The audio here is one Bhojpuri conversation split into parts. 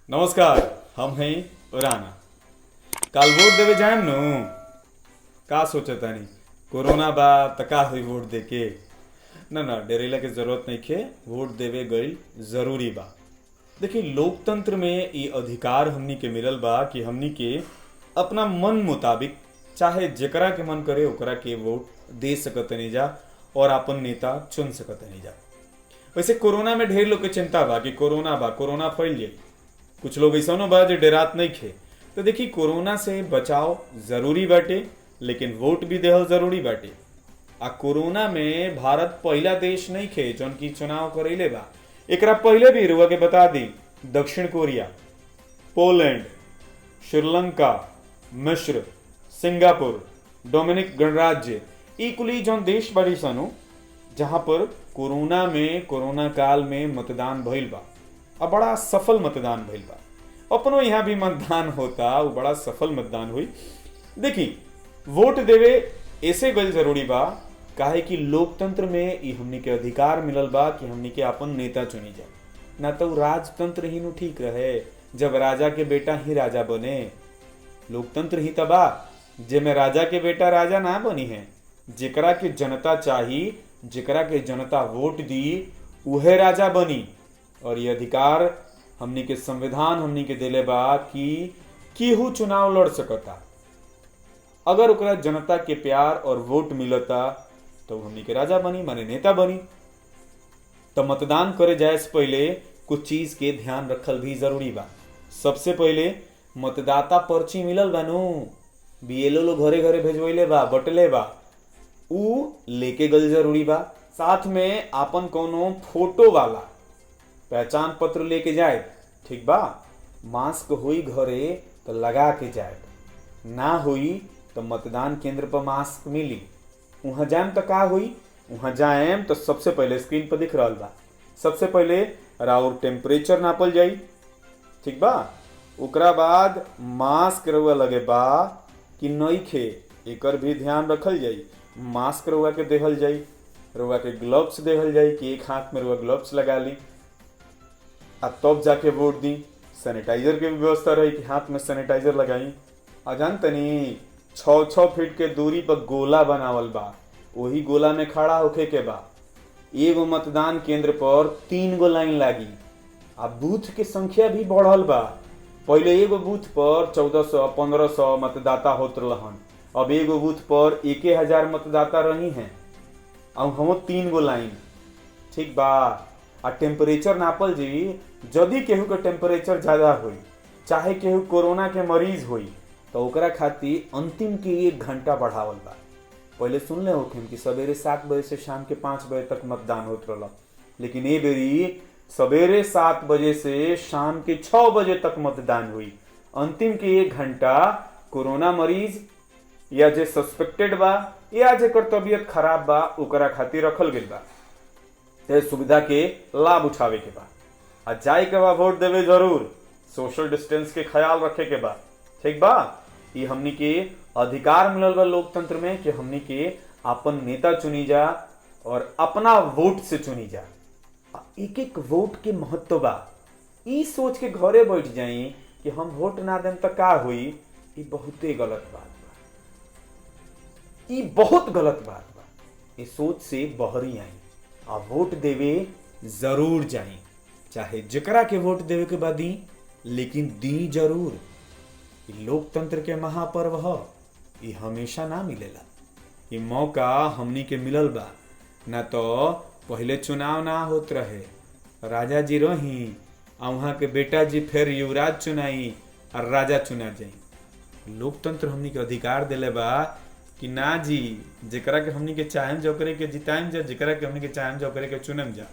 नमस्कार। हम हैं राना। काल वोट देवे जाएम नु का सोचता नहीं कोरोना बा त का हुई वोट दे के ना डरेला के जरूरत नहीं खे। वोट देवे गई जरूरी बा। देखिए लोकतंत्र में ये अधिकार हमनी के मिलल बा कि हमनी के अपना मन मुताबिक चाहे जेकरा के मन करे ओकरा के वोट दे सकत नहीं जा और अपन नेता चुन सकत नहीं जा। वैसे कोरोना में ढेर लोग के चिंता बा कि कोरोना फैल जाए। कुछ लोग ऐसा बा जो डरात नहीं खे। तो देखिए कोरोना से बचाव जरूरी बाटे लेकिन वोट भी देहल जरूरी बाटे। आ कोरोना में भारत पहला देश नहीं खे जौन की चुनाव करैले बा। एकरा पहले भी रुआ के बता दी दक्षिण कोरिया, पोलैंड, श्रीलंका, मिस्र, सिंगापुर, डोमिनिक गणराज्य ई कुली जौन देश बाड़ी सनु जहां पर कोरोना काल में मतदान भइल बा। अब बड़ा सफल मतदान भइल बा। अपनो यहाँ भी मतदान होता वो बड़ा सफल मतदान हुई। देखी वोट देवे ऐसे गल जरूरी बा काहे कि लोकतंत्र में ई हमनी के अधिकार मिलल बा कि हमनी के अपन नेता चुनी जाए। ना तो राजतंत्र ही नु ठीक रहे जब राजा के बेटा ही राजा बने। लोकतंत्र ही तबा जेमे राजा के बेटा राजा ना बनी है। जेकरा के जनता चाही, जेकरा के जनता वोट दी उहे राजा बनी। और ये अधिकार हमनी के संविधान हमनी के देले बा कि केहू चुनाव लड़ सकता अगर ओकरा जनता के प्यार और वोट मिलता तो हमनी के राजा बनी माने नेता बनी। तो मतदान करे जाए से पहले कुछ चीज के ध्यान रखल भी जरूरी बा। सबसे पहले मतदाता पर्ची मिलल बा नु बीएलओ लोग घरे घरे भेजवैले बा बटले बा ऊ लेके गल जरूरी बा। साथ में आपन कोनो फोटो वाला पहचान पत्र लेके जाए। ठीक बा। मास्क हुई घरे तो लगा के जाए, ना हुई तो मतदान केंद्र पर मास्क मिली। वहां जाएम तो का हुई, वहां जाएम तो सबसे पहले स्क्रीन पर दिख रहा बा। सबसे पहले राउर टेम्परेचर नापल जाई। ठीक बा। ओकरा बाद मास्क रउआ लगे बा कि नइखे एकर भी ध्यान रखल जाई। मास्क रउआ के देहल जाई, रउआ के ग्लव्स देहल जाई कि एक हाथ में रउआ ग्लव्स लगा ली आ तब जाके वोट दी। सैनिटाइजर के भी व्यवस्था रही कि हाथ में सैनिटाइजर लगाई। आ जानतनी 6-6 फीट के दूरी पर गोला बनावल बा, वही गोला में खड़ा होके के बा। एगो मतदान केंद्र पर 3 गो लाइन लागी। आ बूथ के संख्या भी बढ़ल बा। पहले एगो बूथ पर 1400-1500 मतदाता होत रहन, अब एगो बूथ पर 1000 मतदाता रही हैं। अब हम 3 गो लाइन। ठीक बा। आ टेम्परेचर नापल जी यदि केहू के टेम्परेचर ज्यादा हुई चाहे केहू कोरोना के मरीज हुई तो ओकरा खातिर अंतिम के 1 घंटा बढ़ावल बा। पहले सुन ले होखिन कि सवेरे 7 बजे से शाम के 5 बजे तक मतदान होत रहला, लेकिन ए बेरी सवेरे 7 बजे से शाम के 6 बजे तक मतदान हुई। अंतिम के 1 घंटा कोरोना मरीज या जे सस्पेक्टेड बा या जेकर तबीयत खराब बा ओकरा खातिर रखल गेल बा। ते सुविधा के लाभ उठावे के बा। आ जाए के बा वोट देवे जरूर। सोशल डिस्टेंस के ख्याल रखे के बा। ठीक बा। ये हमनी के अधिकार मिलल बा लोकतंत्र में कि हमनी के अपन नेता चुनी जा और अपना वोट से चुनी जा। एक एक वोट के महत्व बा। ई सोच के घरे बैठ जाई कि हम वोट ना देम तो का हुई, ई बहुते गलत बात बा। ई बहुत गलत बात बा। ये सोच से बहरी आई आ वोट देवे जरूर जाई। चाहे जकरा के वोट देवे के बाद दी लेकिन दी जरूर। लोकतंत्र के महापर्व ह। ये हमेशा ना मिलेला। ये मौका हमनी के मिलल बा। ना तो पहले चुनाव ना होत रहे, राजा जी रही आ वहां के बेटा जी फिर युवराज चुनाई और राजा चुना जाई। लोकतंत्र हमनी के अधिकार दिले बा कि ना जी जेकरा के हमनी के चाहेम जो करे के जिताएम जा, जेकरा के हमनी के चाहेम जो करे के चुनम जा।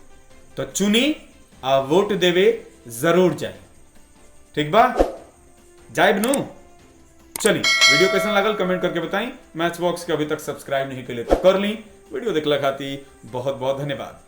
तो चुनी आ वोट देवे जरूर जाए। ठीक बा। जाए नु। चली वीडियो कैसा लागल कमेंट करके बताई। मैच बॉक्स के अभी तक सब्सक्राइब नहीं कर ले तो कर ली। वीडियो देखला खातिर बहुत बहुत धन्यवाद।